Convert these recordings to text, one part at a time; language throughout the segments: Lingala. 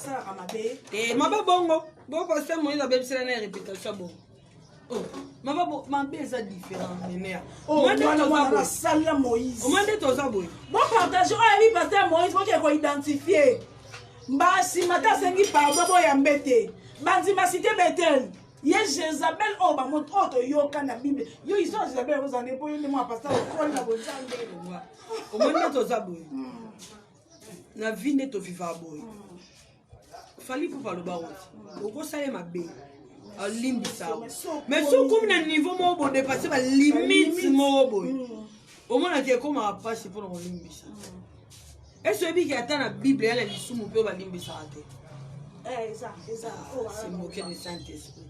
ça à ma bé. Eh, ma bongo. Bon, parce que moi, il a bien une réputation bon. Oh, ma bé, c'est différent. Oh, moi, la salle Moïse. Au moins, tu as bon. Bon, partage, oui, parce que Moïse, moi, qui est identifié. Si matin, c'est qui pardon, moi, y embêté. Bandi, ma cité Bethel. Yes, Jézabel, oh, bah, mon autre, yo, quand la Bible. Yo, ils sont Jézabel, vous en avez pas eu, moi, parce que au moins, tu as bon. La vie n'est au vivant bon. Fallait pour parler bas aussi. Au gros ça est ma bé. À limbisa. Mais sauf comme un niveau moi bon dépasser ma limite moi bon. Au moins là comme à passer pour le limbisa. Et celui qui attend la Bible elle est sous mon peu va limbisa. Eh ça. C'est moquer de Saint-Esprit.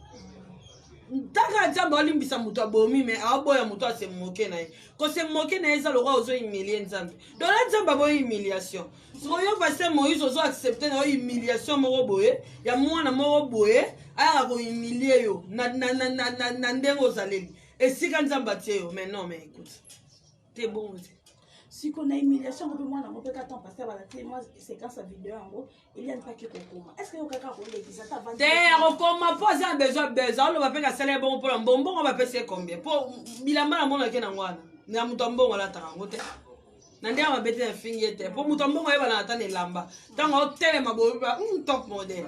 Taka jambo limbisa muto abomi mais aboya muto se moquer na. Quand c'est moquer na ça le roi ozo humilier nzambe. Dans la nzambe ba humiliation. Soyo passer Moïse ozo accepter na humiliation moko boye, ya mwana moko boye, aya ko humilier yo na ndengo zaleli. Et si quand nzamba tie yo, mais non mais écoute. T'es bon aussi. Si qu'on a humiliation, on peut moi on peut qu'attendre parce que voilà, moi c'est quand sa vidéo en gros, il y a pas que kokoma. Est-ce que vous quelqu'un qui ça t'a vendu? T'es kokoma pas ça besoin, on va faire ça bon pour un bonbon, on va payer combien? Pour bilamba la mona kena ngwana. Na mutombo wala tarangote. Nandi ama bete na fingete. Pour mutombo wa na tane lamba. Tango tele maboba, top modèle.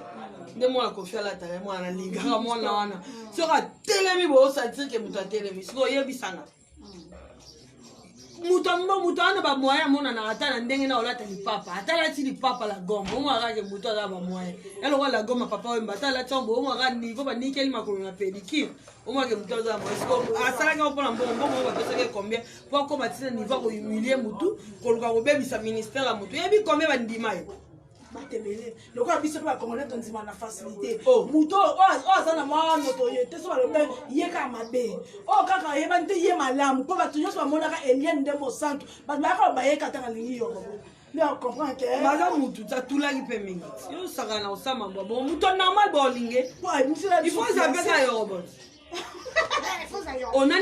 De moi la confia la tare moi na liga moi na wana. Sera telemi bo sentir que muta telemi. Siko yebisanga. Mutombo ba moyen mona na atana ndenge na olata li papa. Atala ti li papa la gomba. Mo ara ke muto da ba moyen. Elo la gomba papa o mbata la tombo mo ara ni ko ba nikeli makolo na pedicure. Au moins que muto da mo. À ça nga opona mbongo mo ba pesa combien pour ko batisa niveau ko humilier mutu ko luka ko bebisa ministère la mutu. Yebi combien ba ndima yo. Batemele. Le quoi biso ba congolais ton ndima na facilité. Muto ça na ma moto yete so ba le ben yeka mabe. Oh kaka yeba nte ye malamu ko ba toujours so mona ka Eliane de mo centre. Ba ka ba yeka ta lingi yo. Mais on comprend que madame mutu ta tula ki pe mingi. Yo saka na osama bon muto normal ba olinge. Il faut s'appeler ça yo robot. On a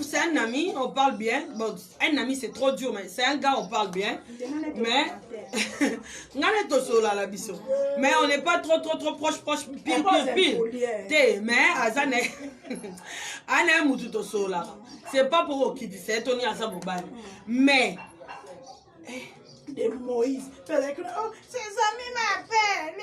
c'est un ami, on parle bien. Bon, un ami c'est trop dur, mais c'est un gars, on parle bien. Mais mais on n'est pas trop proche, pile. Mais c'est pas pour qui dit c'est Tony à sa mais de Moïse. Oh, ses amis m'appellent.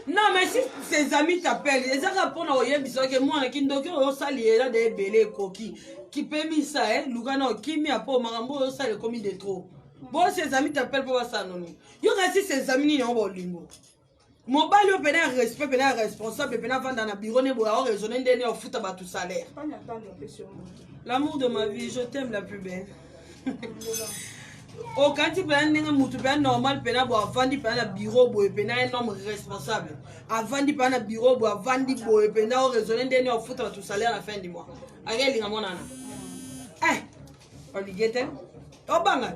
Non, mais si ses amis t'appellent, ils répondent à Oyebisa que moi, qui ne salier là des belés coquilles. Qui peut mis ça, hein? Lugano, qui m'y a pas marambo, ça le commis de trop. Bon, ses amis t'appellent pour ça, non. Il y a aussi ses amis, n'ont pas lingo. Mon bal, il y a un respect, il y a un responsable, il y a un dans le bureau, il y a un raisonné, il y a un foot à tout salaire. L'amour de ma vie, je t'aime la plus belle. Oh, quand tu prends un normal, tu prends un bureau, tu prends un homme responsable. Avant de prendre un bureau, avant de prendre un raisonné, tu as foutu tout salaire à la fin du mois. Allez, mon nana. Eh, on dit que oh, banga.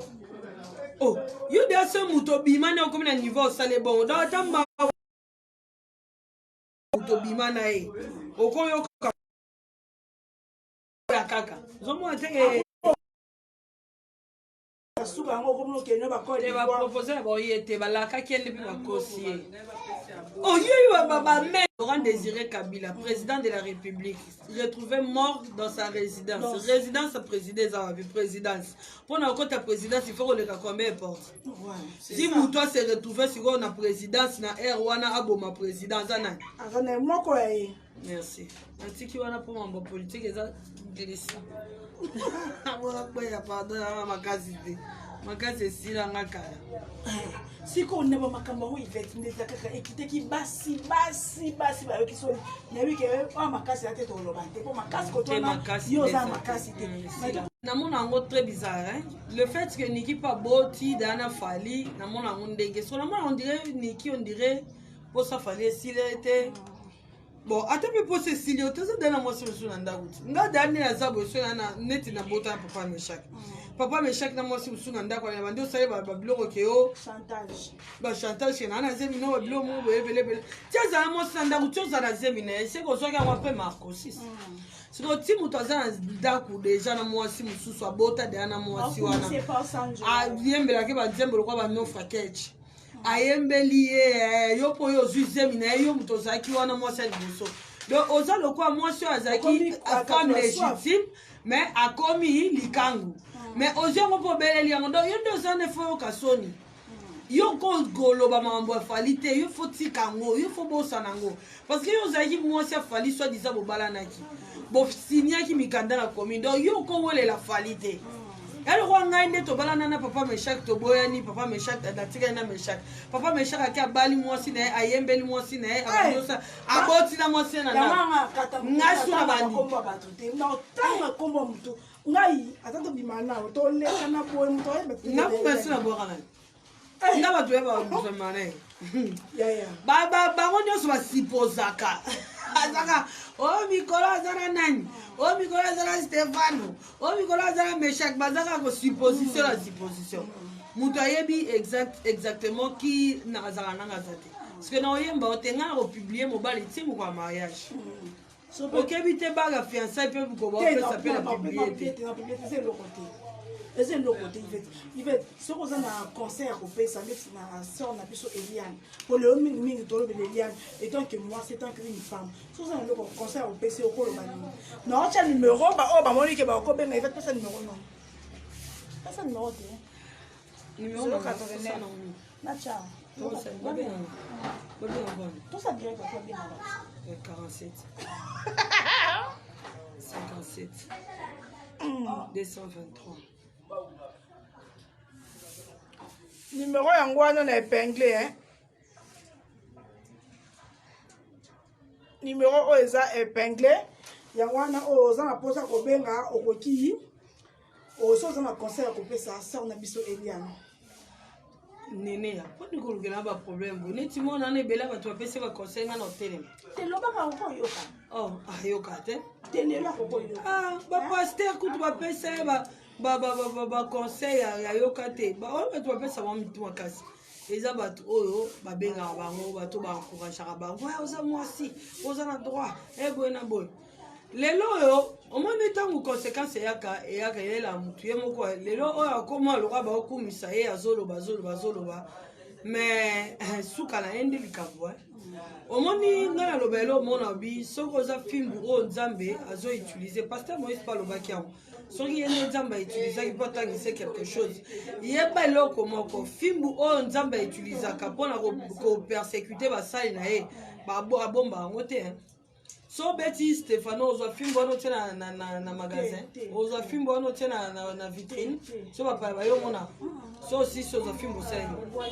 Oh, you dois se moutobimane comme un niveau salaire bon. Dans ta main, moutobimane, au coin, kaka. Zomo ate oh, Laurent Désiré Kabila, président de la République, retrouvé mort dans sa résidence. Résidence à présider sa présidence. Pour notre ta présidence, il faut que le combien porte. Si Moutoua s'est retrouvé sur la présidence, na Erwana Abo ma présidence. Merci. Merci pour mon politique et ça glisse. Si on n'a pas makambo Yvette ndezaka ekite ki basi ba yoki so na wi ke makasi ya tete olobante po makasi ko tona yo za makasi te na mona ngo très bizarre hein le fait que Niki pas boti dana fali na mona ngo ndenge so na mona on dirait Niki on dirait pour ça fallait s'il était bon atape po Cécilie to ça dana mo so na ndakuti nga dani ya zabo so na neti na bota papa Meshak papa Meshak na mo so na ndako ya bandi osale ba bloko ke o chantage ba chantage na na zemi no ba bloko mo bele tia za mo so na ndakuti za na zemi na c'est ko so ka wa pe Marco 6 c'est le timu to za na ndaku déjà na mo si mususu abota de na mo si wana a yembela ke ba nzembo kwa ba no faketch ayembeli ye yo po yo zuzemi na yo moto ozalaki wana mwasi ya liboso donc oza lokwa mwasi oyo azalaki femme légitime mais akomi likangu mais ozwi yango mpo obeleli yango donc yo nde oza ne fo yoka soni yo koloba makambo afali te yo fo tika yango yo fo bosana yango parce que yo ozalaki mwasi afali soit diza bobalanaki bosiniaki mikanda na komi donc yo kowelela fali te eloko ngai nde tobalana na papa meshak toboyani papa meshak natikali na meshak papa meshak aki abali mwasi na ye ayembeli mwasi na ye abanyosa aboti na mwasi na ngai suna bandi ngai ata tobima nawe toleka na boye moto ngasi na bwaka nani nga bato ye bazamane bango nyonso basipozaka azaka o mikolo aza na nani o mikolo aza na stefano o mikolo aza na meshak bazaka kosupposition na supposition moto ayebi exactement ki nazala nanga aza te parceke na oyemba ote ngai na kopublie mobali ti moko ya mariage okebi te baga fiançai mpe kobaopesa mpe na publie te eza eloko te ivet soki oza na conseil ya kopesa ndeti na sœur na biso eliane po lelo mingimingi tolobela eliane etanke mwasi etanke une femme soki oza na eloko conseil ya kopesa okoloba nini naotya numero oyo bamoni ke bakobenga ivet pesa numero non pesa numero te natya tosa direct akobengaka 47 57 223 numéro yango wana na épinglé numéro oyo eza épinglé yango wana oyo oza na mposa kobenga okoki oso oza na conseil ya kopesa sœur na biso eliane nene ya mpo ndikolukela na baproblème bo neti mona na ebele bato bapesi baconseil nga na otelema telobaka okoyoka ayoka te telelaka okoyoka bapaster kutu bapesa ye baconseil ya yoka te oyo bato bapesa bango mitu makasi eza bato oyo babengaka bango bato baencourageaka bango oza mwasi oza na droit eboye na boye lelo oyo omoni ntango conséquence eyaka elela motu ye moko lelo oyo akoma aloka baokumisa ye azoloba mais suka na ye nde likambo omoni ngai naloba elo omona bi soki oza fimbu oyo nzambe azoutilize paster moïse mpe alobaki yango soki ye nde nzambe autilisaki mpo atangise quelque chose yeba eloko moko fimbu oyo nzambe autilisaka mpona kopersécute basali na ye abomba yango te so beti Stefano ozwa fimbo wana otie na magasin ozwa fimbo wana otie na vitrine so bapaya bayomona so osisi ozwa fimbo osaleli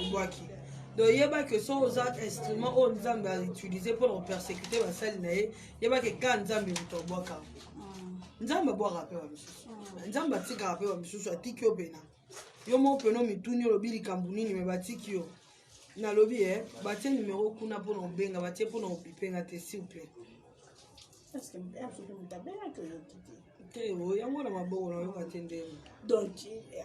obwaki donc yebaki so oza instrument oyo nzambe autilize mpona kopersécute basali na ye yebaki ka nzambe moto abwaka nzambe abwaka mpe bamisusu nzambe atikaka mpe bamisusu atiki yo pena yo moko pena mituni olobi likambo nini me batiki yo nalobi batie numero kuna mpona obenga batie mpona obipenga te s'il vous plaît yango na maboko nayoka te ndenge donc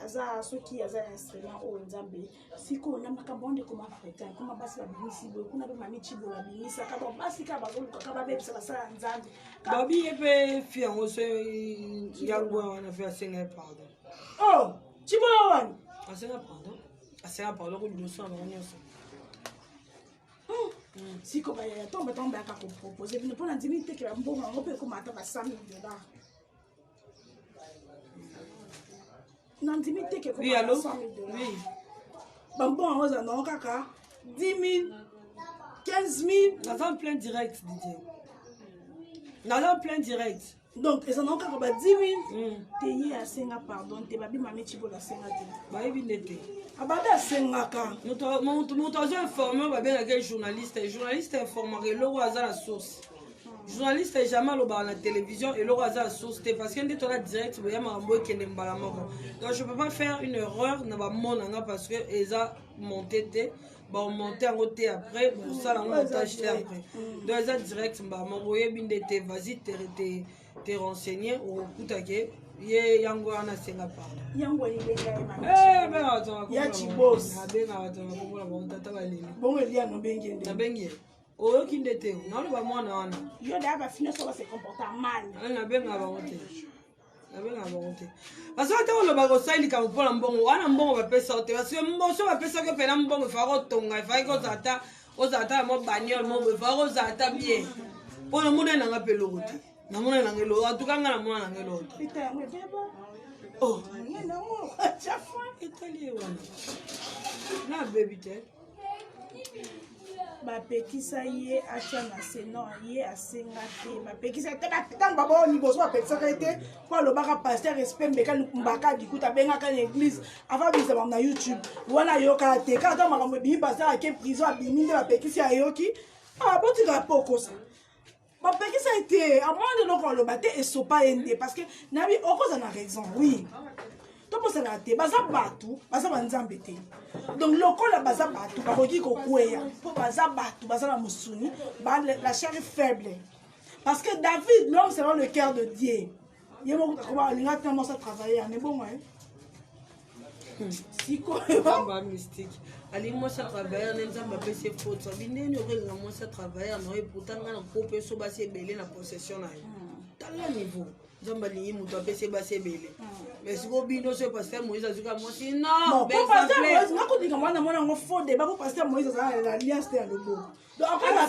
aza soki aza instrument oyo nzambe sikoyo na makambo wana ekoma fréquent ekoma basi babimisi boye kuna mpe mami cibo babimisaka donc basi kaka bazolukaka babebisa basala ya nzambe babi ye mpe fi yango so yango wana mpe asenga ye pardon cibo wana asenga pardon ko liboso na bango nyonso siko bayaya to bato bayaka kopropose bino mpona ndimi tekela mbongo yango mpe ekoma ata $100,000 na ndimi teke $100,000 bambongo yango eza nango kaka 10,000 15,000 naza en plein direct Didier naza en plein direct donc eza nango kaka ba 10,000 te ye asenga pardon te babimami cibola asenga te bayebi nde te ababe asengaka moto azo informe babengaka journaliste informaka eloko aza na source journaliste jamais alobaka na télévision eloko aza na source te parce que nde tola direct boya makambo ekende mbala moko donc je peux pas faire une erreur na bamonanga parce que eza monté te bamonte yango te après bosala yango montage te après donc eza direct mbala moko oyebi nde te vas-y te renseigner okutake ye yango wana senga pardon yango ya chibos abenga batanga kombola baotata baleli bongo elia no bengi nde nabengi oyoki nde te naloba mwana wana yo da bafina so base comporta mal nabenga bango te parce que ata oloba kosalika mpona mbongo wana mbongo bapesa te parce que mboso bapesaki mpena mbongo efaki kotonga efaki kozala ta mo bagnole mo efaki kozala ta bien mpona mona nanga mpe eloko te namona nanga eloko atuka nga namona nanga eloko te etali wana na bebi te bapekisa ye atya na se non ye asenga te bapekisa te ntango babao liboso bapekisaka ye te po alobaka paster respect mbeka mbaka dikuta abengaka na église afa abimisa bango na youtube wana ayokaka te kaka ta makambo ebimi paster ake prison abimi nde bapekisi ayoki botikaka po okosa bapekisa ye te amwande eloko aloba te esopa ye nde parce que nabi okoza na raison oui toposaka te baza bato baza banzambe te donc lokola baza bato bakoki kokweya mpo baza bato baza na mosuni la chair est faible parce que David l'homme selon le cœur de Dieu ye moko takoba alinga te mosa travailler ane bongo sikoba mystique alingi mwasi atravailleur nde nzambe apesi efaute sabi ndeni okelinga mwasi atravailleur na oye pourtant nga na kope so basi ebele na possession na ye tala niveau nzambe alingi moto apesi basi ebele mais siko bino so paster moïse azuka mwasi nakodinga mwana mwana yango faux débat po paster moïse azala na alliance te ya loboko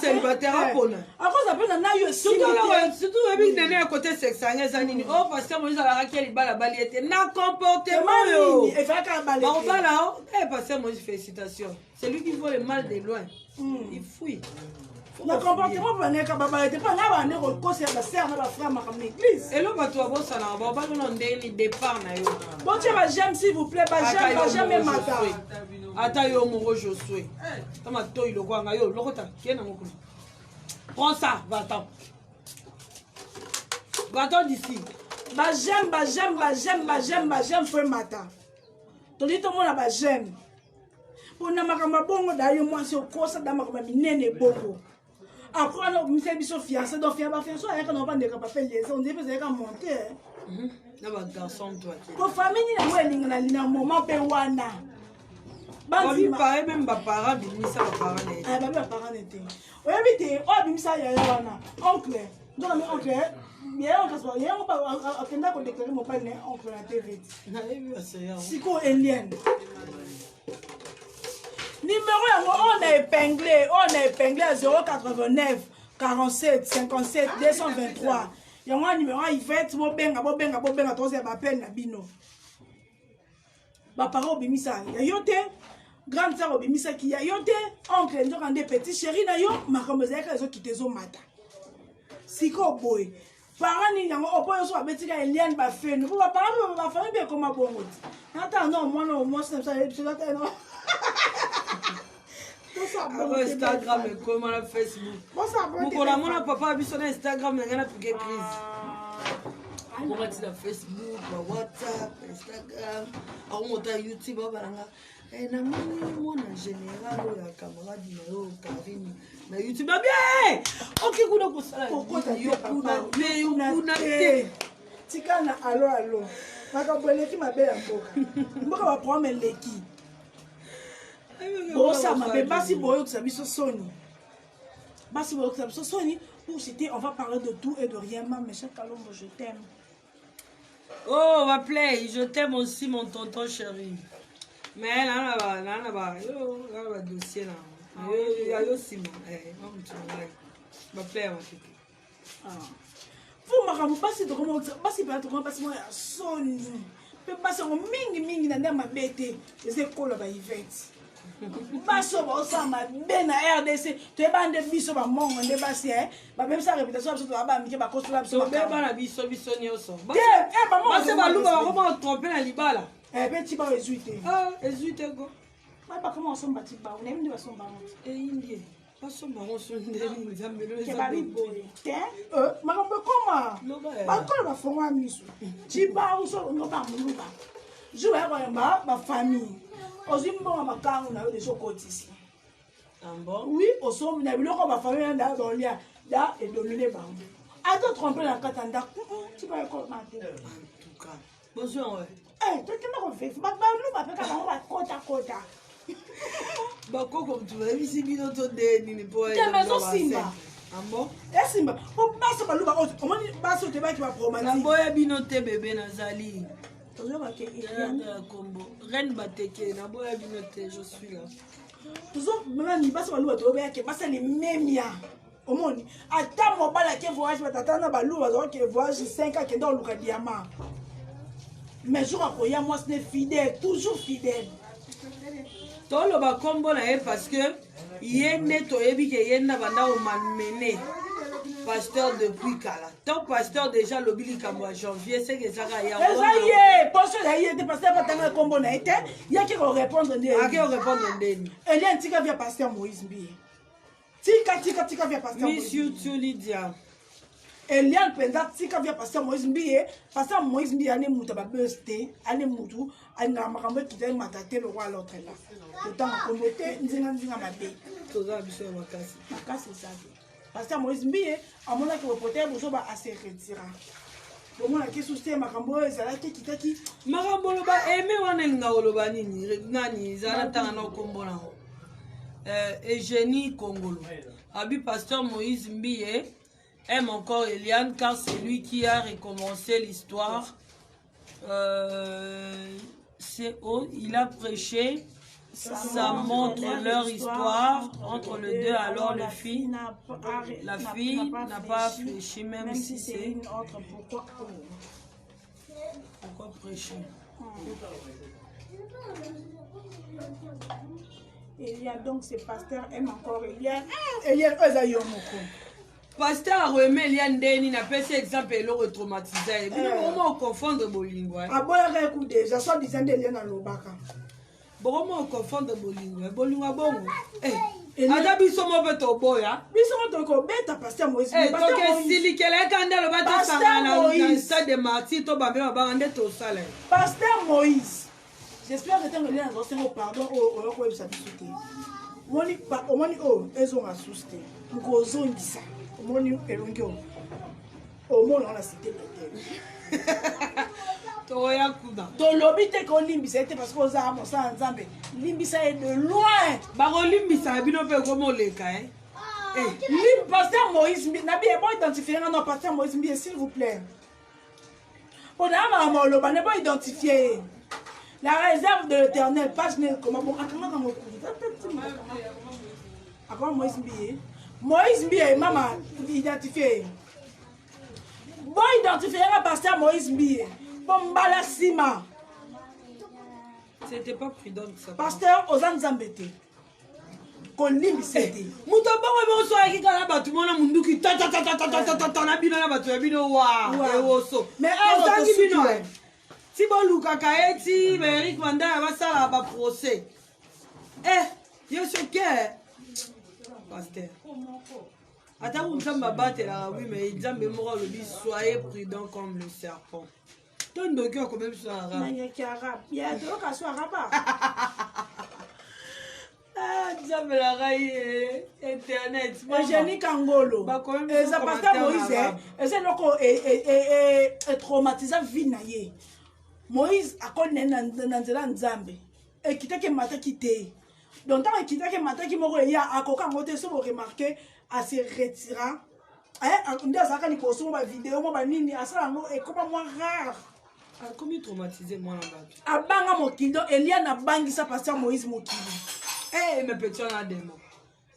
célibataire apona akoza mpe na nayo surtout oyebi nene ya côté sexange eza nini o paster moïse alakaki ya libala bali ete na comportement yo bakobala o paster moïse félicitation c'est lui qui voit le mal de loin il fouille na comportement baneka babalete mpa na bande kokosela basere na bafrère makambo na église elo bato babosanaka babalona ndeni départ na yo botie bageme s'il vous plaît bageme emata ata yo moko josue ta matoi lokwanga yo lokota kie na mokolo prends ça va-t'en d'ici bageme fo emata todi tomona bageme mpona makambo abongo da yo mwasi okosa da makambo ya minene ebongo après wana obimiseli biso fiancé donc bafiancé ayaka na obandeka bapelese ondie mpe ezalaka monte na bagarçon toi po famille yango elingana lina moment mpe wana pare même baparent bimisa baparent babi baparent nete oyebi te oyo abimisa yaya wana oncle nzokami oncle yango akenda kodeklare mobali na oncle na tv siko elienne numéro yango on a épinglé à 089 47 57 223 yango numéro ya Yvette bobenga toza bapel na bino bapara obimisa ya yo te grande sœur obimisaki ya yo te oncle nzoka nde petit chéri na yo makambo ezalaka ezokita ezomata siko boye para nini yango opo nyonso babetika eliane bafene po bapara bafami mpe ekoma bongo ti nata no omwana omwasi na biso Instagram ekoma na Facebook mokola mona papa biso na Instagram nanga na pike crise akomati na Facebook bawhatsapp Instagram akomota YouTube abalanga namoni mwana général oyo ya camarade na yo Karine na YouTube abie oki kuna kosala yokuna te tika na alo makambo eleki mabe ya mboka baprograme eleki bosama mpe basi boyokisa biso soni pour citer on va parler de tout et de rien mes chers Kalombo je t'aime oh ma play je t'aime aussi mon tonton chéri mais là ba dossier là yo sima ma play ma tete pour makambo basi moya ya soni mpe basi yango mingi na nde mabe te eza ekola ba Yvette baso baosala mabe na RDC toyeba nde biso bamongo nde basi babebisa réputation ya biso tobabamike bakosola biso beba na biso nyonso basi baluba bakoma otrompe na libala mpe ti bao ezwi te ezwi te go bakoma osomba ti bao nayebi nde basomba ngo eyindie basombango so ndeni nzambelo ezaboye te makambo ekoma bakola bafongoya miso ti bao so ngo bamoluba jour yakoyamba bafamille ozwi mbongo makango na yo deja okotisi oui osombi na biloko bafamille nda baolia da edomine bango ata trompe na kati ya ndako tiba ekoma te tokenda kovefi baluba mpeka bango bakotakota bakoko mutu bayebisi bino to nde nini po te mezosimba Ah bon? Esimba, po baso baluba oto, omoni baso te baki ba romantique. Na boya bino te bébé nazali. Tozo ba ke Combo. Reine Bateke, na boya bino te, je suis là. Tozo même ni baso baluba to ba ke basa les memia. Omoni, ata mobala ke voyage batata na baluba zo ke voyage 5 ans ke dans luka diamant. Mais jour après ya moi c'est fidèle, toujours fidèle. Toloba combo na ye parce que yende toyebi ke yenda banda o malmené. Pasteur depuis kala. Ton pasteur déjà lobili kambo janvier c'est que ça ya. Ezaye, pasteur ya yete pasteur batanga combo na été, ya ki ko répondre ndé. A ki ko répondre ndé. Eliane tika via pasteur Moïse Mbi. Tika via pasteur Moïse. Miss you to Lydia. Eliane penza tika via pasteur Moïse Mbi, pasteur Moïse Mbi ane muta ba bursday, ane mutu anga makambo kitele matate le roi l'autre là. Le temps a comboté nzinga mabe. Toza biso makasi. Makasi ça. Pasteur Moïse Mbi a mona que reporter bozo ba assez retira. Bon mona ki souci makambo ezala ki kitaki. Makambo lo ba aimé wana nga oloba nini nani zala tanga na kombo na. Eugénie Congolo. Abi pasteur Moïse Mbi aime encore Eliane car c'est lui qui a recommencé l'histoire. Il a prêché, ça montre leur histoire entre les deux. Alors la fille n'a pas fléchi, même si c'est une autre. Pourquoi prêcher? Eliane, donc ce pasteur aime encore Eliane. Eliane, Ezayomoko. Pasteur a remis Eliane Deni, n'a pas cet exemple et l'autre traumatisé. Comment confondre Bolingo? Ah bon, il y a un coup déjà, soit disant d'Eliane à l'Obaka. Comment confondre Bolingo? Bolingo bon. Ada biso mo beto boya. Biso mo toko beta pasteur Moïse. Donc si kele kanda lo bata sangana na stade de Marty to bambe ba ngande to sala. Pasteur Moïse. J'espère que tu as un pardon au roi de sa bisouté. Moni o ezo nga souste. Ngozo ngisa. Moni elongyo. Au monde on a cité peut-être. Toya kuda. To lobite ko limbisa était parce que oza mo sa nzambe. Limbisa est de loin. Ba ko limbisa bino pe ko mo leka Lim pasteur Moïse nabi e bon identifier non pasteur Moïse s'il vous plaît. On a maman lo ba ne pas identifier. La réserve de l'Éternel, page 9, comment bon, Moïse Mbiye. Moïse Mbiye, maman, identifié. Bon, identifié un pasteur Moïse Mbiye. Bon, Mbala Sima. C'était pas prudent ça. Pasteur Ozan Zambete. Kolimbi c'était. Muto bongo bo so aki kala batu mona munduki ta na bino na batu ya bino wa. Mais Ozan bino. Si bon Luka Kaeti, Eric Manda va ça va procès. Je suis que pasteur. Attends, vous me battez là, oui, mais il dit le dit soyez prudent comme le serpent. Ton docteur quand même sur arabe. Il y a arabe. Il y a d'autres qui sont arabes. Diable la raille internet. Eugénie Kangolo. Et ça pasteur Moïse, et c'est le traumatisé vie naïe. Moïse a connu Nanzela Nzambe et qui t'a que matin quitté. Donc, tant qu'il t'a que matin qui m'a dit à Coca Moté, si vous remarquez, à se retirer. On dit à ça quand il pose ma vidéo, ma nini, à ça, et comment moi rare. Comment traumatisé moi là-bas? À Banga Mokido, Eliane a bangi sa pasteur Moïse Mokido. Mais petit on a des mots.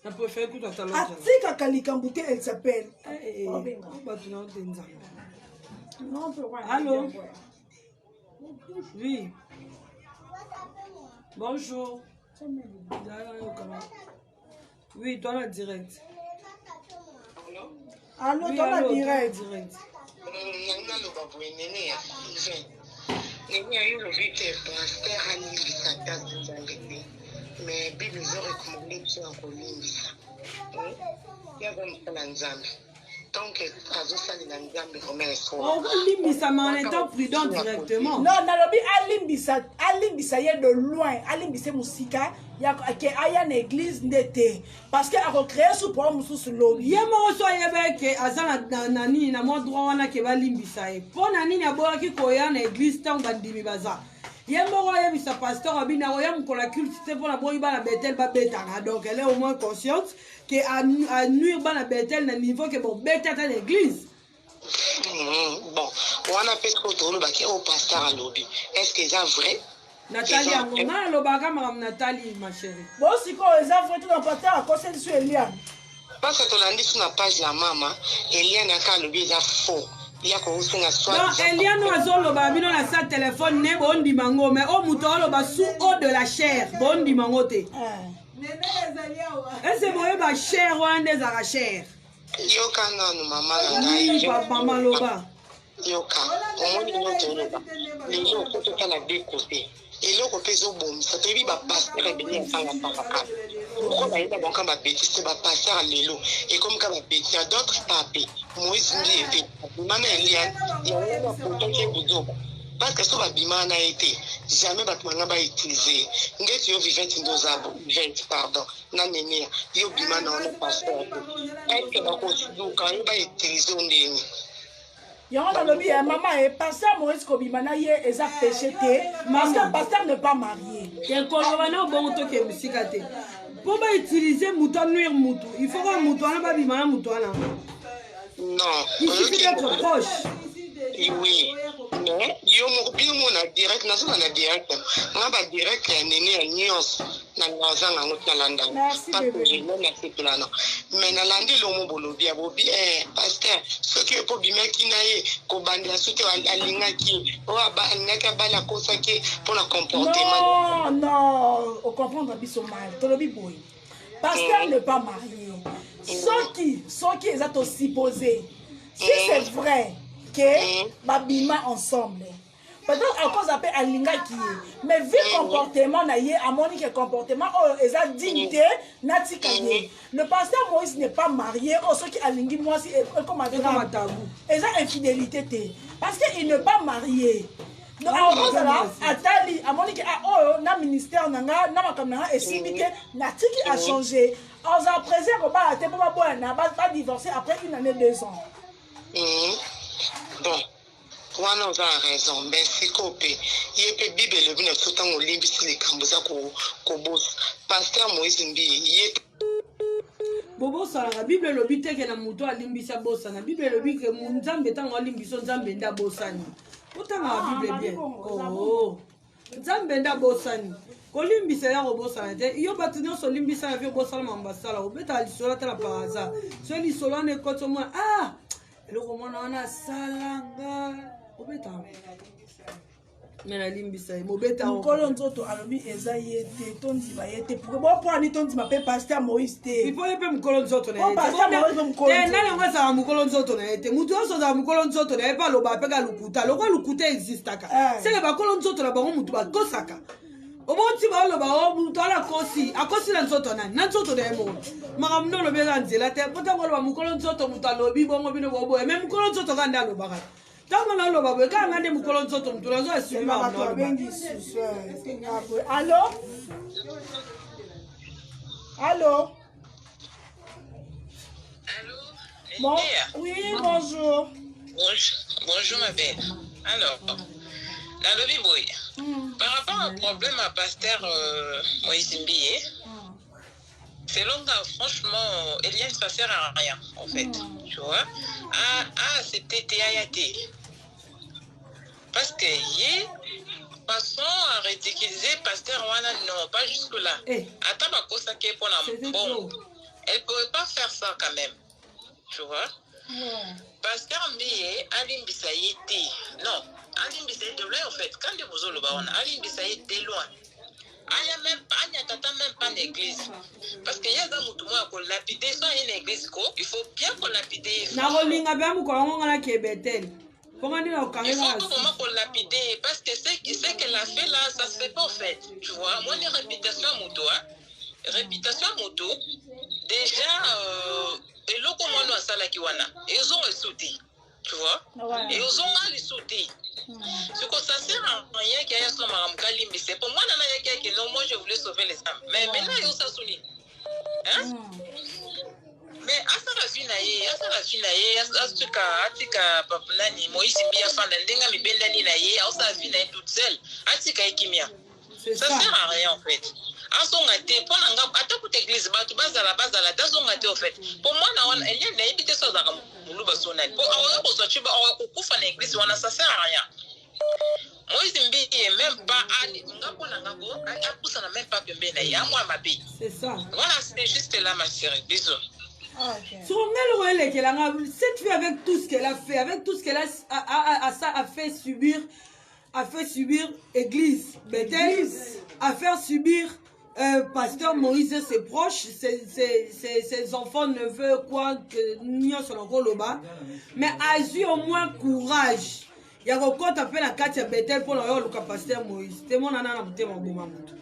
Je préfère écouter ta langue. Atika Kalikambouté, elle s'appelle. Non, allô? Oui. Bonjour. Oui, toi la direct. Allô, toi la direct. Mais Bible nous a recommandé de faire un colimbisa. Il y a un ensemble. Donc, à ça, il y a un ensemble comme un soir. Oh, limbisa, mais en étant prudent directement. Non, nalobi alimbisa y est de loin. Alimbisa musika. Il y a une église d'été. Parce qu'elle a recréé ce problème sous l'eau. Il y a un soir, il y a un nani, na moi droit, on a qui va limbisa. Pour nani, il y a une église, tant d'andimi baza. Yembo ya bisa pasteur abina ya mkola culte pour la boy bana Bethel ba betanga. Donc elle est au moins consciente que à nuire bana Bethel na niveau que bon beta dans l'église. Bon, on a fait trop de baki au pasteur à lobby. Est-ce que c'est vrai? Nathalie Amona lobaka madame Nathalie ma chérie. Bon si ko eza vrai tout dans pasteur à cause de Eliane. Parce que tu l'as dit sur la page la maman, Eliane a qu'à lobby ça faux. Il y a qu'on se soit. Non, Eliane Oazolo babino na sa téléphone ne bon dimango mais au mutolo ba sous eau de la chair bon dimango te. Et c'est moi ba chair ou un des chair. Yoka non maman maman loba. Yoka, on dit non te loba. Les gens ont tout à la deux côtés. Et là on peut au bon, ça te dit ba passer et bien ça va pas. Pourquoi il y a bon quand ba bêtise c'est ba passer à l'élo et comme quand ba bêtise il y a d'autres papés. Moïse dit et maman Eliane, il y a un pourtant qui est parce que ça va bima na été jamais batmanga ba utiliser ngeti yo vivant ndozabo vivant pardon na nene yo bima na on passer est-ce que ba ko siduka yo ba utiliser ndeni Yango dans le bien maman et pasteur Moïse Kobimana hier eza péché te parce que pasteur n'est pas marié. Et kolobana bon to ke musika te. Pour ba utiliser mouton nuire mouton, il faut que mouton na ba bima na mouton na. Non, il suffit d'être proche. Oui, mais yo mo na direct na so na direct na ba direct ya nene ya news na ngazanga ngotna landa pas que je na sepla non mais na landi lo mo bolobi abobi pasteur ce que po bimaki na ye ko bandi asuke alinga ki o aba ngaka bala kosa ki pour la comportement non on comprendre biso mal tolobi boy pasteur n'est pas marié ceux qui est aussi posé si c'est vrai que babima ensemble peut-être à cause appel alinga qui mais vu comportement na yé à mon que comportement eza dignité natika yé le pasteur Moïse n'est pas marié ceux qui alingi moi si comme tabou eza infidélité té parce que il n'est pas marié donc atali à mon que na ministère nanga na makamna et simité natiki a changé on a présent ko ba té pour ba na ba divorcer après 1 année 2 ans. Bon, on a raison, mais si copé, il peut Bible le bien tout temps au limbi si les cambosa ko boss. Pasteur Moïse Mbi, il est Bobo ça la Bible le but que na muto alimbisa bossa na Bible le but que munzambe tango alimbiso nzambe nda bossani. Autant la Bible bien. Oh. Nzambe nda bossani. Kolimbisa ya robosa te yo batinyo so limbisa ya vio bossa mambasala obeta lisola tala paraza. So lisola ne koto mo le roman on a salanga obeta mais la limbisa mobeta mukolo nzoto alobi eza yete tondi ba yete pour bo prendre tondi ma pe pasteur Moïse te il faut yepe mukolo nzoto na yete pasteur Moïse mukolo te nani ngasa mukolo nzoto na yete mutu oso za mukolo nzoto na yepa loba pe ka lukuta lokwa lukuta existaka c'est le bakolo nzoto na bango mutu ba kosaka oboti ba loba o mutu ala kosi akosi la nzoto na nzoto na yemo makamno lobe la nzela te pota ko loba mukolo nzoto mutu alobi bongo bino bobo même mukolo nzoto ka nda loba ka tango na loba boye ka ngande mukolo nzoto mutu na zo asimi ba no allô allô bon oui bonjour bonjour ma belle alors la lobby boy par rapport au problème à pasteur Moïse Mbié, selon moi, franchement, Eliane, ça sert à rien, en fait. Tu vois, à accepter TAIAT. Parce que, façon à ridiculiser pasteur Wana, non, pas jusque-là. Attends, ma cause qui est pour la bombe. Elle ne pouvait pas faire ça quand même. Tu vois? Pasteur Mbié, Alim Bissaïti, non. Alim Bissaïti de loin, en fait. Quand les bousons le baron, Alim Bissaïti de loin. Il n'y a même pas d'église. Parce qu'il y a des gens qui ont lapidé sans une église. Il faut bien qu'on lapide. Il faut vraiment qu'on lapide. Parce que ce qu'elle a fait là, ça ne se fait pas en fait. Tu vois, moi, les réputations à moto, déjà, et là, comme on a ça là, ils ont sauté. Tu vois, et ils ont les sauté. C'est que ça sert à rien qu'il y ait son maramkali, mais c'est pour moi, moi je voulais sauver les âmes. Mais maintenant, ils ont ça souligné. Hein? mais asala fille na ye atika papa nani Moïse Mbia fanda ndenga mibenda ni na ye asala fille na ye toute seule atika ekimia ça sert à rien en fait asonga te pona nga atakuta église batu bazala tazonga te en fait pour moi na wana elia na yebite so zaka muluba sonali pour awa ko so chiba awa kufa na église wana ça sert à rien Moïse Mbia même pas ali ngapona ngako akusa na même pas pembe na ya moi ma bi c'est ça voilà c'est juste là ma chérie bisous. Cette fille avec tout ce qu'elle a fait, avec tout ce qu'elle a fait subir Église Bethel, a fait subir Pasteur Moïse et ses proches, ses enfants, neveux, quoi, que nous sommes encore là-bas. Mais a eu au moins courage. Il y a encore tapé la carte Bethel pour le Pasteur Moïse. C'est mon nana na mon bomamutu.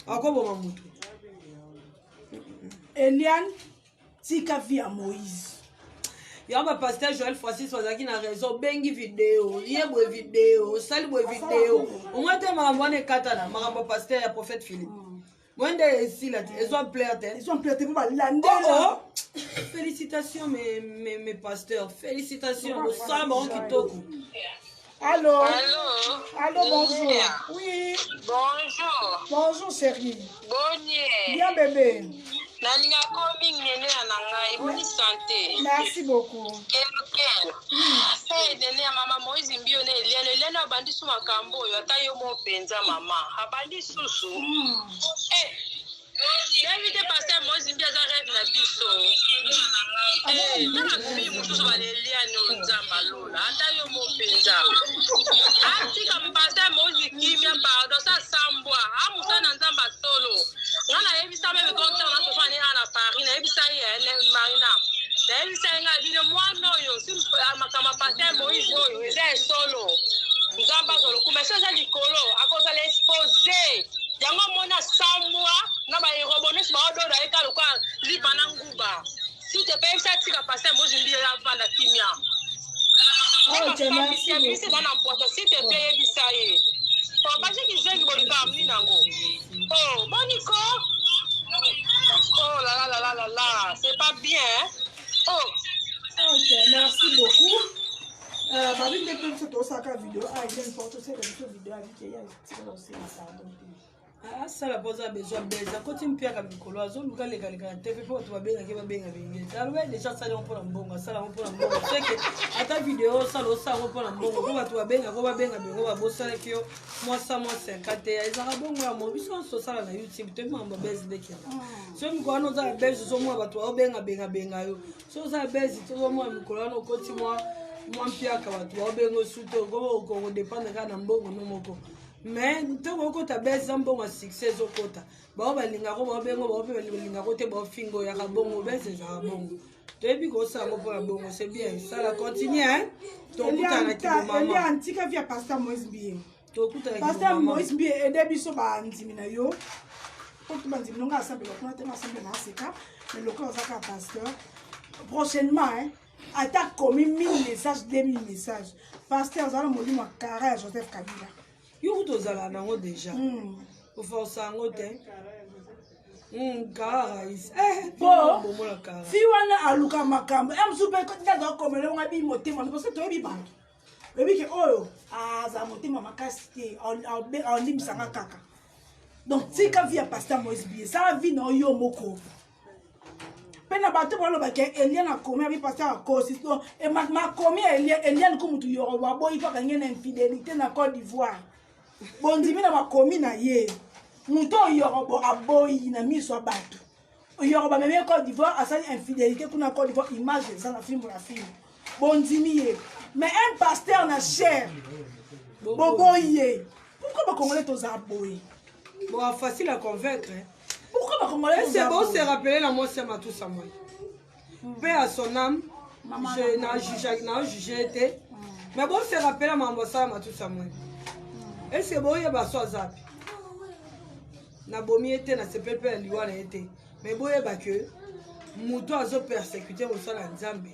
Encore bomamutu. Eliane. Tika vie à Moïse. Yamba pasteur Joël Francis Wazaki na raison bengi vidéo, yebwe vidéo, salibwe vidéo. Au moins te marambone katana, maramba pasteur ya prophète Philippe. Mwende ici là, ils ont plaité. Ils ont plaité pour l'année. Oh, félicitations mes pasteurs, félicitations. Le sabre kitoko. Allô. Allô, bonjour. Oui. Bonjour. Bonjour chérie. Bonnier. Bien bébé. Nalinga komi nene ananga iboni santé. Merci beaucoup. Quel. Nene ya mama Moïse Mbio ne Eliane abandi su makambo yo ata yo mo penza mama. Abandi susu. David pasteur Moïse Mbio za rêve na biso. Na bi mususu ba Eliane nzamba lola ata yo mo penza. Ati kam pasteur Moïse kimia pardon sa sambwa. Amusa na nzamba solo. Ngana yebisa me docteur na sofani ana Paris na yebisa ye Marina na yebisa nga bino mwana oyo si makama pasteur Moïse oyo eza solo nzamba solo kumesa za likolo akoza l'exposer yango mona samwa na ba irobonesi ba odo da eka lokwa lipa na nguba si te pe yebisa tika pasteur Moïse mbile la vanda kimia merci dans n'importe si te pe yebisa ye pour pas que je vais vous nango. Oh, Monico. Oh là, c'est pas bien. Oh. Ok, merci beaucoup. Babi de plus sur ta vidéo. Ah, il y a une photo c'est une vidéo avec il y a aussi ça. Ah, ça la pose a besoin beza. Quand tu me piques avec Colo, azul luka legal TV pour tu vas bien avec bien avec. Ça ouais déjà ça on prend bon, ça on prend bon. C'est que à ta vidéo ça on prend bon. Comment tu vas bien avec on va bosser avec yo. Moi 50 et ça bon moi moi ils sont sur ça na YouTube tellement ma base de qui. So mi kwa no za base so moi batu au benga yo. So za base to moi mi Colo no koti moi piaka batu au benga suto go dépendre kana mbongo no moko. Mais ntango ko ta beza mbongo succès okota ba balinga ko ba bengo ba balinga ko te ba fingo ya kabongo bese za bongo debi ko sa mo pour bongo c'est bien ça la continue hein to kutana ki mama elle est antique via pasteur Moïse Mbie to kutana ki pasteur Moïse Mbie et debi so ba ndimi na yo ko to ba ndimi nga assemblée ko te assemblée na seka mais le corps ça pasteur prochainement hein attaque comme 1000 messages 2000 messages pasteur zala molimo carré Joseph Kabila yo tozala nango déjà o força ngo te guys bon fi wana aluka makambo super ko ndaza komele ngabi motema parce que toyebi bantu lobi ke oyo aza motema makasi te on limisanga kaka donc tika via pasteur Moïse Mbie ça vie na yo moko pena bato baloba ke Eliane akomi abi pasteur akosi donc et ma komi Eliane ko mutu yoroba boyi pa ngena infidélité na Côte d'Ivoire bondimi na makomi na ye muto yorobo aboyi na miso bato yoroba meme Côte d'Ivoire asali infidélité kuna Côte d'Ivoire image ça na film bondimi ye mais un pasteur na chair boboye pourquoi ba congolais toza boyi bon facile à convaincre pourquoi ba congolais c'est bon se rappeler la moi c'est ma tout ça moi paix à son âme je n'a jugé été mais bon se rappeler maman ça ma tout ça moi. Et c'est bon, il y a des choses à na bomi était na sepelpe ya liwana était mais boye ba que muto azo persécuter au sol en Nzambe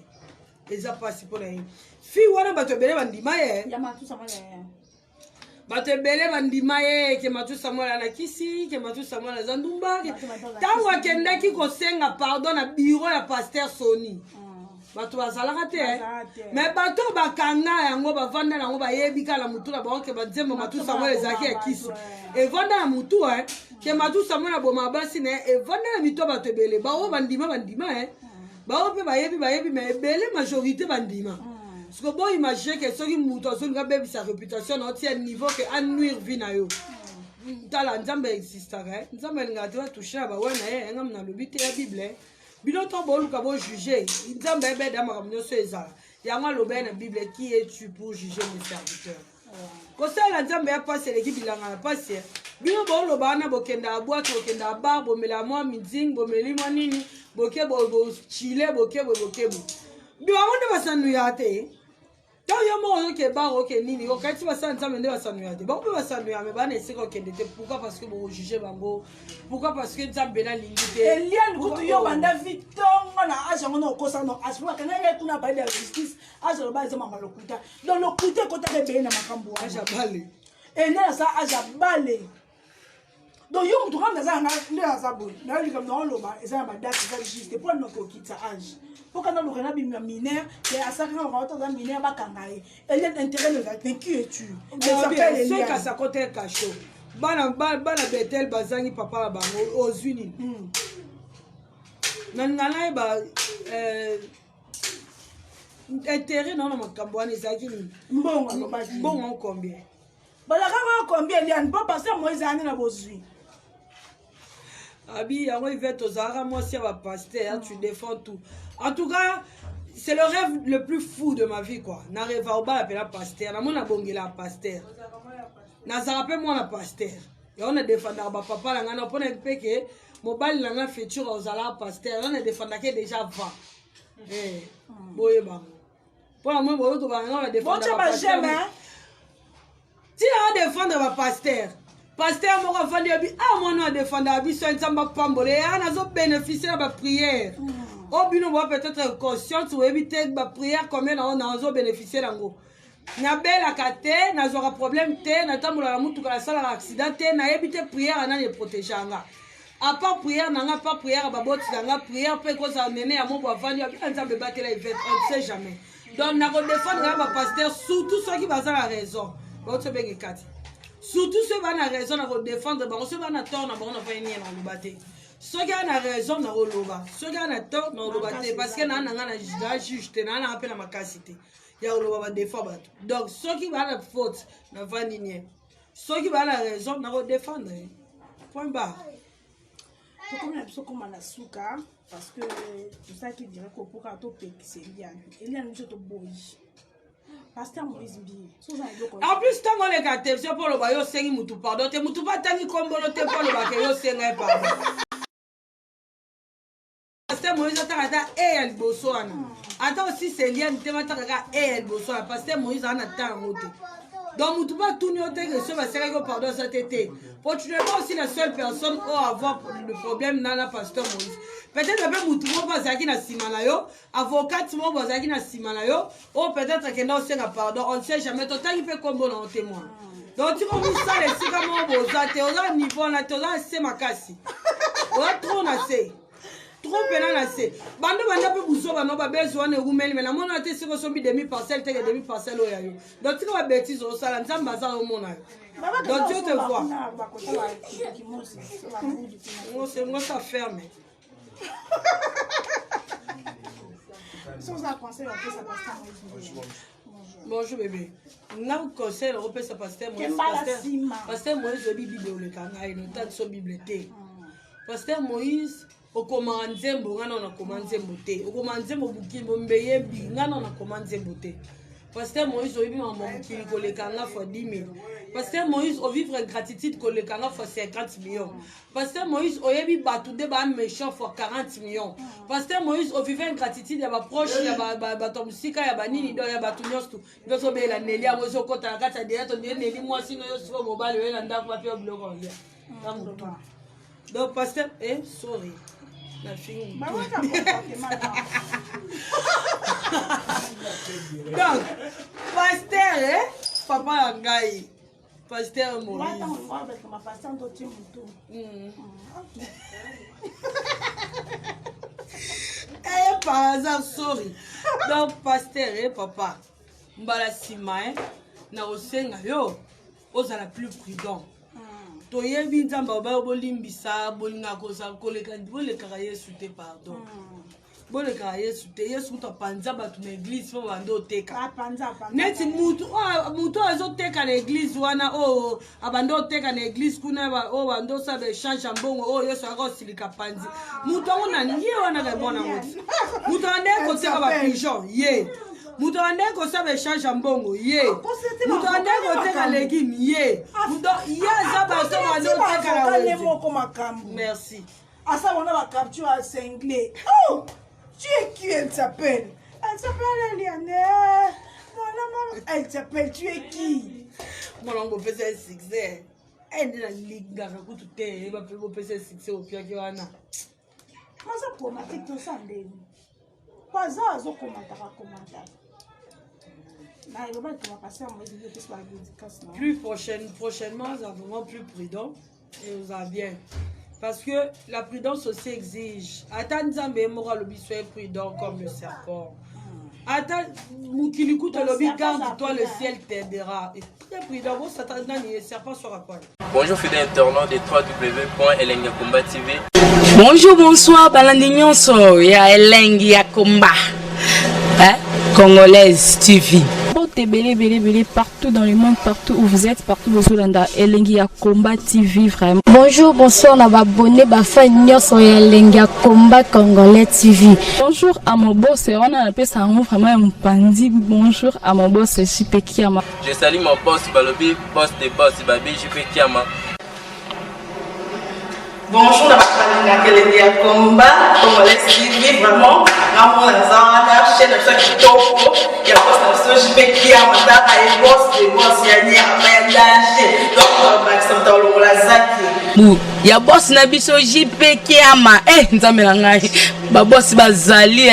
eza pasi pour la fi wana bato bele bandima ye ya matu sama le bato ebele bandima ye ke Matou Samuel alakisi ke Matou Samuel azandumba ntango akendaki kosenga pardon na bureau ya Pasteur Soni bato bazalaka te mais bato bakanga yango bavanda yango bayebi kala mutu na bango ke banzembo Matou Samuel ezalaki ya kisi evanda na mutu ke Matou Samuel aboma basi na evanda na mito bato ebele bao bandima bao mpe bayebi mais ebele majorité bandima parce que bon imagine que soki mutu azolinga bebisa réputation na otia niveau ke anuire vie na yo tala nzambe existaka nzambe alingaka te batouche na bawe na ye ngam nalobi te ya bible bino to boluka bojuge nzambe ebeda makambo nyonso ezala yango alobi na bible qui es-tu pour juger mes serviteurs kosala nzambe ya pasi eleki bilanga na pasi bino boloba wana bokenda ya bwate bokenda ya bar bomela mwa miding bomeli mwa nini boke bochile boke bibango nde basanuya te ntango yo moko oyoke bar oke nini okati basala nzambe nde basanuya te bango mpe basanuya me bana esika okende te pourquoi parce que bokojuge bango pourquoi parce que nzambe nalingi te eliane kutu yo banda vi ntongo na age yango na okosa no asipakanga ye kuna baide ya justice age aloba eza mama lokuta donc lokuta ekotaka ebele na makambo age abale ene asa age abale donc yo mutu kanga aza nde aza boye nayolika naoloba eza na badate eza juste mpo noke okitisa age mpo kana loka na bimia minere ke asakanga makambo toza minere bakanga ye eliane intérêt ne va qui es-tu soki asakote kasho bana betel bazangi papa na bango ozwi nini nana yeba intérêt nao na makambo wana ezalaki nini mbongo combien balakaka combien eliane mpo paster moïse ane na bozwi abi yango ive tozalaka mwasi ya bapaster tu défends tout en tout cas c'est le rêve le plus fou de ma vie quoi na rêve obala pela paster namona bongela paster nazala mpe mwana paster yango na défendaka bapapa na ngai na mpona mpe ke mobali na ngai future ozalaka paster yango na défendaka déjà va boye bango mpona moi boyo tobanga na défendaka paster tina adéfendre bapaster paster moko afandi yabi mwana adéfendaka biso nzambe apambole ana azobénéficie na baprière o bino boa peut-être conscience oyebi te baprière combien nango na azobénéficie nango nabelaka te nazwaka problème te natambolaka mutuka nasalaka accident te nayebi te prière anani eprotege anga apart prière nanga pa prière baboti nanga prière mpe ekozala nene ya mobo avandi abika nzambe ebatela ivete on ne sait jamais donc nakodéfendre nga bapaster surtout soki baza na raison baotobenge kati surtout soki baa na raison nakodéfendre bango soki baa na tort na bango na vaenie na koloba te soki aa na raison na koloba soki aa na tort na koloba te parce que naa nanga na juge te naa nanga mpe na makasi te ya koloba badéfend bato donc soki baa na faute na vandi nie soki baa na raison na kodéfendre point barre tokomi na biso koma na suka parce que tosalaki dire kopoka topekisa eliane biso toboyi paster moïse mbi en plus ntango oleka te biso mpo oloba yo osengi mutu pardon te mutu batangi kombolo te mpo olobaka yo osenga ye pardon paster moïse ataka ata ya liboso wana ata osi seliane te batakaka ya liboso wana paster moïse ana ta yango te donc mutu batuni yo te ke so basekaki yo pardon eza te te po tu n'es pas aussi la seule personne o avoir le problème na pasteur moïse peut-être mpe mutu moko bazalaki na nsima na yo avocat moko bazalaki na nsima na yo o peut-être akenda osenga pardon on ne sait jamais totangi mpe kombo na yo témoin donc tika mosala esika moko boza te oza niveau na te oza se makasi oza trop na se trop pena na se bando banda mpe buzo bano babezi wana ekumeli me namona te siko sombi demi parcelle teke demi parcelle oyo ya yo donc tika babétise osala nzambe aza omona yo donc Dieu te voit moi ça ferme bonjour bébé nga conseil opesa paster moïse oyebi bible oleka ngai notali so bible te paster moïse okomaka nzembo nga na onakoma nzembo te okomaka nzembo bukili bombeyebi nga na onakoma nzembo te paster moïse oyebi makambo mokili koleka nga fois 10 000 paster moïse ovivre ingratitude koleka nga fois 50 millions paster moïse oyebi bato nde baméchant fois 40 millions paster moïse ovivre ingratitude ya baproche ya bato mosika ya banini do ya bato nyonso nyonso obeyela neli yango ezokota na kati ya deya to ndie neli mwasi no yo siko mobali oyela ndako bape yo biloko olia donc paster sorry na fini donc paster papa ya ngai Pasteur Moïse. Eh, par hasard, sorry. Donc, pasteur et papa, mbala sima, na osenga yo, ozala plus prudent. Toyebi nzamba ba bolimbisa, bolinga koza koleka boleka Yesu te pardon. Boleka Yesu te, Yesu to panza batu na église fo bando teka. Neti mutu azoteka na église wana o abando teka na église kuna ba o bando sa be change mbongo o Yesu akosilika panzi. Mutu ona ndiye wana ga mwana wote. Mutu ande ko teka ba pigeon ye. Mutu ande ko sa be change mbongo ye. Mutu ande ko teka légume ye. Mutu ya za ba so bando teka na. Merci. Asa on a la capture à cinglé. Oh! Tu es qui elle s'appelle? Elle s'appelle Eliane. Elle s'appelle, tu es qui? Mon oncle fait un succès. Elle est dans la ligue d'Arakou tout est. Elle va faire un succès au pire que Wana. Mais ça commenter tout ça ndé. Pas ça zo commenter. Là, il va te passer à moi de plus par dédicace. Plus prochainement, nous avons vraiment plus prudent et nous allons bien. Parce que la prudence aussi exige. Attends, Nzambe mora lobi sois prudent comme le serpent. Attends, Moukilikou te lobi garde-toi, le ciel t'aidera. Et très prudent, bon, Satan, le serpent sera quoi? Bonjour fidèles internautes de www.elengiakomba TV. Bonjour, bonsoir, Balandignon so, ya Elengi Akomba, Congolaise TV. Belé partout dans le monde, partout où vous êtes, partout où vous êtes, Elengi Akomba TV vraiment. Bonjour, bonsoir, on va abonner Bafa Nyoso Elengi Akomba Congolais TV. Bonjour à mon boss, on a appelé ça vraiment un pandi. Bonjour à mon boss, JP Kiama. Je salue mon boss Balobi, boss de boss Babi, JP Kiama. Bonjour à la Elengi Akomba Congolais TV vraiment. Ramon Lazana, chaîne de chaque topo, il y a boss de JP Kiama, et boss de boss, il y a un danger. Donc, Maxime Tolo Lazaki. Il y a boss Nabiso JP Kiama. Eh, nzambe na ngai. Ba boss bazali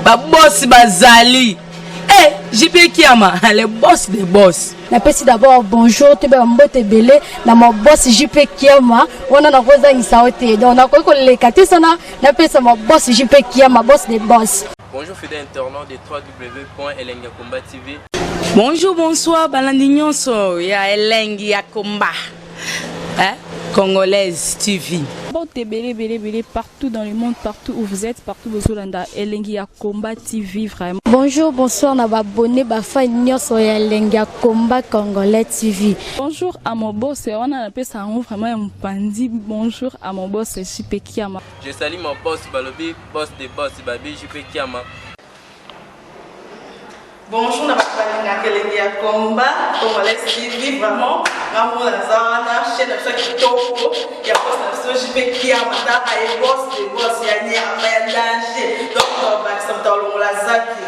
Ba boss bazali. Eh, JP Kiama, le boss des boss. Napesi d'abord bonjour, tu vas mbote belé na mon boss JP Kiama. On a rosa ngisaote. Donc on a quoi les katé sana, napesa mon boss JP Kiama, boss des boss. Bonjour fidèles internautes de www.elengiakomba TV. Bonjour, bonsoir, Balandignon so, ya Elengi Akomba, Congolaise TV. Belé partout dans le monde, partout où vous êtes, partout où vous êtes, Elengi Akomba TV vraiment. Bonjour, bonsoir, on va abonner Bafa Nyoso Elengi Akomba Congolais TV. Bonjour à mon boss, on a appelé ça vraiment un pandi. Bonjour à mon boss, JP Kiama. Je salue mon boss Balobi, boss de boss Babi, JP Kiama. Bonjour à Elengi Akomba Congolais TV vraiment. Ramon Lazana, chaîne de chaque topo, il y a boss de JP Kiama, et boss de boss, il y a un danger. Donc, Maxime Tolo Lazaki.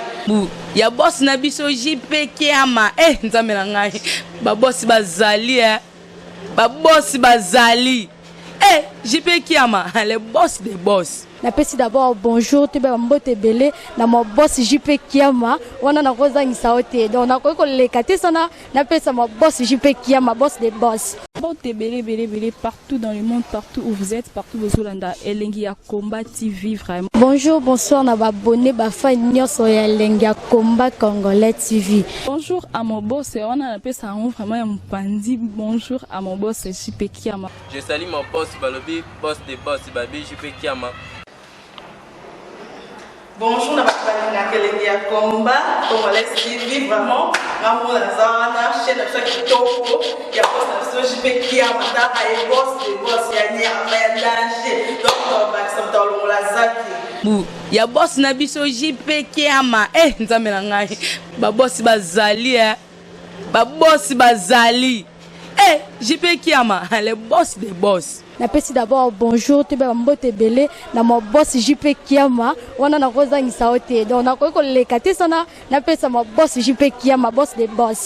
Il y a boss Nabiso JP Kiama. Eh, nzambe na ngai. Ba boss bazali Ba boss bazali. Eh, JP Kiama, le boss des boss. Napesi d'abord bonjour, tu vas mbote belé na mon boss JP Kiama. On a rosa ngisaote. Donc on a quoi les katé sana, napesa mon boss JP Kiama, boss des boss. Belé partout dans le monde, partout où vous êtes, partout où vous êtes, Elengi Akomba TV vraiment. Bonjour, bonsoir, on va abonner Bafa Nyoso Elengi Akomba Congolais TV. Bonjour à mon boss, on a appelé ça vraiment un pandi. Bonjour à mon boss, JP Kiama. Je salue mon boss Balobi, boss de boss Babi, JP Kiama. Bonjour à Elengi Akomba Congolais TV vraiment. Ramon Lazana, chaîne de chaque topo, il y a boss de JP Kiama, et boss de boss, il y a un danger. Donc, Maxime Tolo Lazaki. Il y a boss Nabiso JP Kiama. Eh, nzambe na ngai. Ba boss bazali Ba boss bazali. Eh, JP Kiama, le boss des boss. Napesi d'abord bonjour, tu vas mbote belé na mon boss JP Kiama. On a rosa ngisaote. Donc on a quoi les katé sana, napesa mon boss JP Kiama, boss des boss.